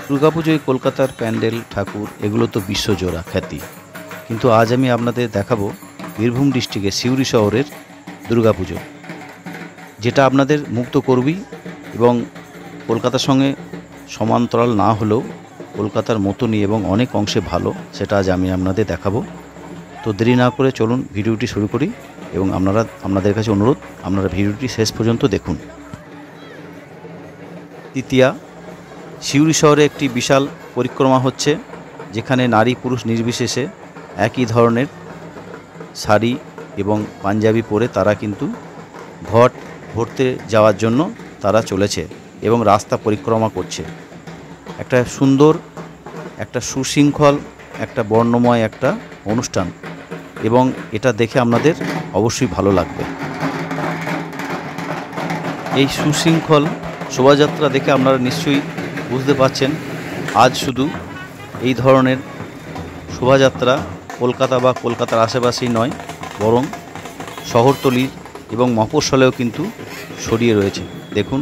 দুর্গাপুজোয় কলকাতার প্যান্ডেল ঠাকুর এগুলো তো বিশ্বজোড়া খ্যাতি, কিন্তু আজ আমি আপনাদের দেখাবো বীরভূম ডিস্ট্রিক্টের সিউড়ি শহরের দুর্গাপুজো, যেটা আপনাদের মুগ্ধ করবেই এবং কলকাতার সঙ্গে সমান্তরাল না হলেও কলকাতার মতনই এবং অনেক অংশে ভালো, সেটা আজ আমি আপনাদের দেখাবো। তো দেরি না করে চলুন ভিডিওটি শুরু করি এবং আপনাদের কাছে অনুরোধ আপনারা ভিডিওটি শেষ পর্যন্ত দেখুন। তৃতীয়া সিউড়ি শহরে একটি বিশাল পরিক্রমা হচ্ছে, যেখানে নারী পুরুষ নির্বিশেষে একই ধরনের শাড়ি এবং পাঞ্জাবি পরে তারা কিন্তু ঘট ভরতে যাওয়ার জন্য তারা চলেছে এবং রাস্তা পরিক্রমা করছে। একটা সুন্দর, একটা সুশৃঙ্খল, একটা বর্ণময় একটা অনুষ্ঠান এবং এটা দেখে আপনাদের অবশ্যই ভালো লাগবে। এই সুশৃঙ্খল শোভাযাত্রা দেখে আপনারা নিশ্চয়ই বুঝতে পারছেন আজ শুধু এই ধরনের শোভাযাত্রা কলকাতা বা কলকাতার আশেপাশেই নয়, বরং শহরতলির এবং মফস্বলেও কিন্তু ছড়িয়ে রয়েছে। দেখুন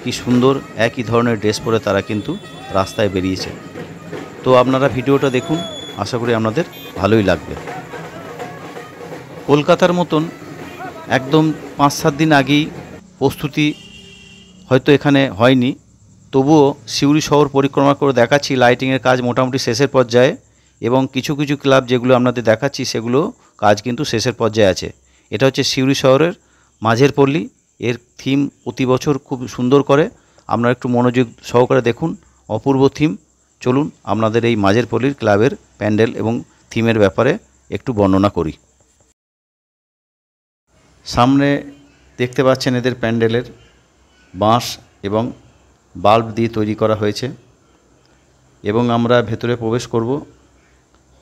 কি সুন্দর একই ধরনের ড্রেস পরে তারা কিন্তু রাস্তায় বেরিয়েছে। তো আপনারা ভিডিওটা দেখুন, আশা করি আপনাদের ভালোই লাগবে। কলকাতার মতন একদম 5-7 দিন আগেই প্রস্তুতি হয়তো এখানে হয়নি, তবুও সিউড়ি শহর পরিক্রমা করে দেখাচ্ছি লাইটিংয়ের কাজ মোটামুটি শেষের পর্যায়ে এবং কিছু কিছু ক্লাব যেগুলো আপনাদের দেখাচ্ছি সেগুলো কাজ কিন্তু শেষের পর্যায়ে আছে। এটা হচ্ছে সিউড়ি শহরের মাঝের পল্লী, এর থিম প্রতি বছর খুব সুন্দর করে, আপনারা একটু মনোযোগ সহকারে দেখুন, অপূর্ব থিম। চলুন আপনাদের এই মাঝের পল্লীর ক্লাবের প্যান্ডেল এবং থিমের ব্যাপারে একটু বর্ণনা করি। সামনে দেখতে পাচ্ছেন এদের প্যান্ডেলের বাঁশ এবং বাল্ব দিয়ে তৈরি করা হয়েছে এবং আমরা ভেতরে প্রবেশ করব।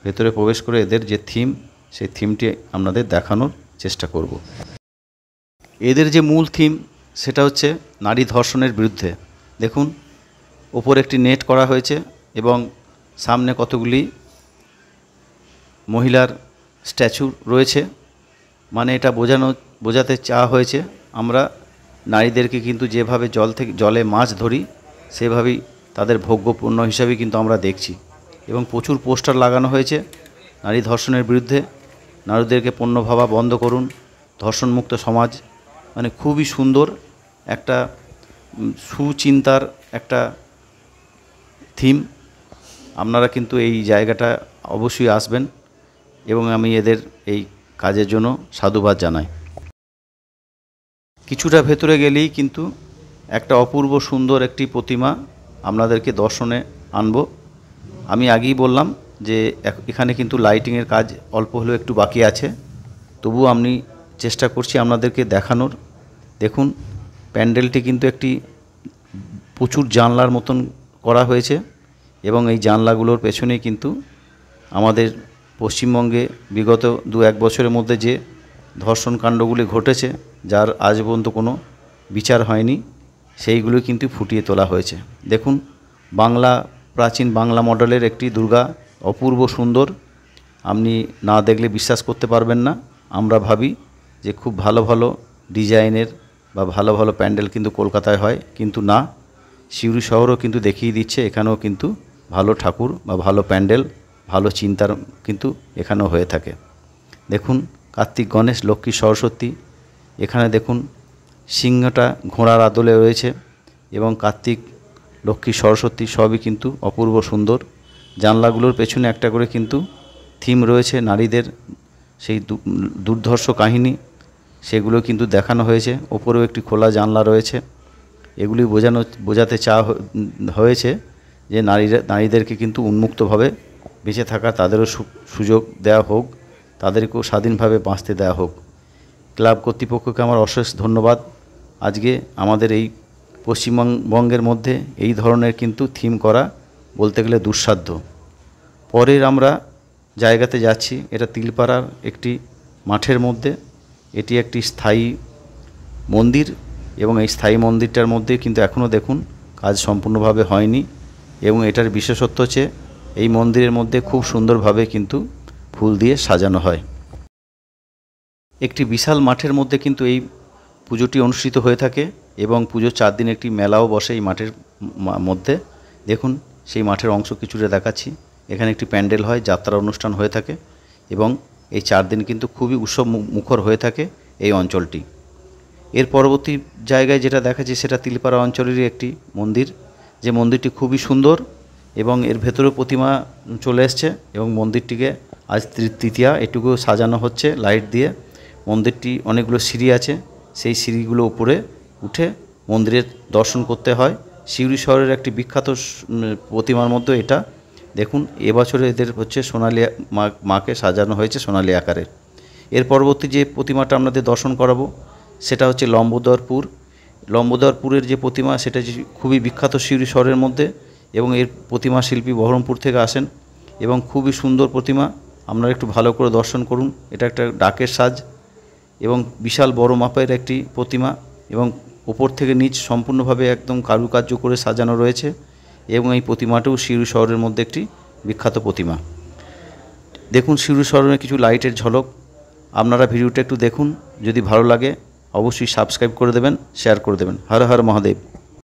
ভেতরে প্রবেশ করে এদের যে থিম, সেই থিমটি আপনাদের দেখানোর চেষ্টা করব। এদের যে মূল থিম সেটা হচ্ছে নারী ধর্ষণের বিরুদ্ধে। দেখুন ওপর একটি নেট করা হয়েছে এবং সামনে কতগুলি মহিলার স্ট্যাচু রয়েছে, মানে এটা বোঝাতে চাওয়া হয়েছে আমরা নারীদেরকে কিন্তু যেভাবে জলে মাছ ধরি সেভাবেই তাদের ভোগ্যপূর্ণ হিসাবে কিন্তু আমরা দেখছি এবং প্রচুর পোস্টার লাগানো হয়েছে নারী ধর্ষণের বিরুদ্ধে। নারীদেরকে পণ্য ভাবা বন্ধ করুন, ধর্ষণমুক্ত সমাজ, মানে খুবই সুন্দর একটা সুচিন্তার একটা থিম। আপনারা কিন্তু এই জায়গাটা অবশ্যই আসবেন এবং আমি এদের এই কাজের জন্য সাধুবাদ জানাই। কিছুটা ভেতরে গেলেই কিন্তু একটা অপূর্ব সুন্দর একটি প্রতিমা আপনাদেরকে দর্শনে আনব। আমি আগেই বললাম যে এখানে কিন্তু লাইটিংয়ের কাজ অল্প হলেও একটু বাকি আছে, তবুও আমি চেষ্টা করছি আপনাদেরকে দেখানোর। দেখুন প্যান্ডেলটি কিন্তু একটি প্রচুর জানলার মতন করা হয়েছে এবং এই জানলাগুলোর পেছনেই কিন্তু আমাদের পশ্চিমবঙ্গে বিগত 2-1 বছরের মধ্যে যে ধর্ষণ কাণ্ডগুলি ঘটেছে, যার আজ পর্যন্ত কোনো বিচার হয়নি, সেইগুলো কিন্তু ফুটিয়ে তোলা হয়েছে। দেখুন প্রাচীন বাংলা মডেলের একটি দুর্গা, অপূর্ব সুন্দর, আপনি না দেখলে বিশ্বাস করতে পারবেন না। আমরা ভাবি যে খুব ভালো ভালো ডিজাইনের বা ভালো ভালো প্যান্ডেল কিন্তু কলকাতায় হয়, কিন্তু না, সিউড়ি শহরও কিন্তু দেখিয়ে দিচ্ছে এখানেও কিন্তু ভালো ঠাকুর বা ভালো প্যান্ডেল, ভালো চিন্তার কিন্তু এখানেও হয়ে থাকে। দেখুন কার্তিক, গণেশ, লক্ষ্মী, সরস্বতী, এখানে দেখুন সিংহটা ঘোড়ার আদলে রয়েছে এবং কার্তিক, লক্ষ্মী, সরস্বতী সবই কিন্তু অপূর্ব সুন্দর। জানলাগুলোর পেছনে একটা করে কিন্তু থিম রয়েছে নারীদের সেই দুর্ধর্ষ কাহিনী, সেগুলো কিন্তু দেখানো হয়েছে। ওপরেও একটি খোলা জানলা রয়েছে। এগুলি বোঝাতে চাওয়া হয়েছে যে নারীদেরকে কিন্তু উন্মুক্তভাবে বেঁচে থাকা, তাদেরও সুযোগ দেওয়া হোক, তাদেরকেও স্বাধীনভাবে বাঁচতে দেওয়া হোক। ক্লাব কর্তৃপক্ষকে আমার অশেষ ধন্যবাদ। আজকে আমাদের এই পশ্চিমবঙ্গের মধ্যে এই ধরনের কিন্তু থিম করা বলতে গেলে দুঃসাধ্য। পরের আমরা জায়গাতে যাচ্ছি, এটা তিলপাড়ার একটি মাঠের মধ্যে। এটি একটি স্থায়ী মন্দির এবং এই স্থায়ী মন্দিরটার মধ্যে কিন্তু এখনও দেখুন কাজ সম্পূর্ণভাবে হয়নি এবং এটার বিশেষত্ব হচ্ছে এই মন্দিরের মধ্যে খুব সুন্দরভাবে কিন্তু ফুল দিয়ে সাজানো হয়। একটি বিশাল মাঠের মধ্যে কিন্তু এই পুজোটি অনুষ্ঠিত হয়ে থাকে এবং পুজোর 4 দিন একটি মেলাও বসে এই মাঠের মধ্যে। দেখুন সেই মাঠের অংশ কিছুটা দেখাচ্ছি। এখানে একটি প্যান্ডেল হয়, যাত্রা অনুষ্ঠান হয়ে থাকে এবং এই 4 দিন কিন্তু খুবই উৎসব মুখর হয়ে থাকে এই অঞ্চলটি। এর পরবর্তী জায়গায় যেটা দেখাচ্ছি সেটা তিলপাড়া অঞ্চলেরই একটি মন্দির, যে মন্দিরটি খুবই সুন্দর এবং এর ভেতরেও প্রতিমা চলে এসছে এবং মন্দিরটিকে আজ তৃতীয়া এটুকু সাজানো হচ্ছে লাইট দিয়ে। মন্দিরটি অনেকগুলো সিঁড়ি আছে, সেই সিঁড়িগুলো উপরে উঠে মন্দিরের দর্শন করতে হয়। সিউড়ি শহরের একটি বিখ্যাত প্রতিমার মধ্যে এটা। দেখুন এবছরে এদের হচ্ছে সোনালী মাকে সাজানো হয়েছে সোনালী আকারে। এর পরবর্তী যে প্রতিমাটা আপনাদের দর্শন করাবো সেটা হচ্ছে লম্বোদরপুরের যে প্রতিমা, সেটা খুবই বিখ্যাত সিউড়ি শহরের মধ্যে এবং এর প্রতিমা শিল্পী বহরমপুর থেকে আসেন এবং খুবই সুন্দর প্রতিমা। আপনারা একটু ভালো করে দর্শন করুন। এটা একটা ডাকের সাজ এবং বিশাল বড় মাপের একটি প্রতিমা এবং উপর থেকে নিচ সম্পূর্ণভাবে একদম কারুকার্য করে সাজানো রয়েছে এবং এই প্রতিমাটাও সিউড়ি শহরের মধ্যে একটি বিখ্যাত প্রতিমা। দেখুন সিউড়ি শহরের কিছু লাইটের ঝলক। আপনারা ভিডিওটা একটু দেখুন, যদি ভালো লাগে অবশ্যই সাবস্ক্রাইব করে দেবেন, শেয়ার করে দেবেন। হর হর মহাদেব।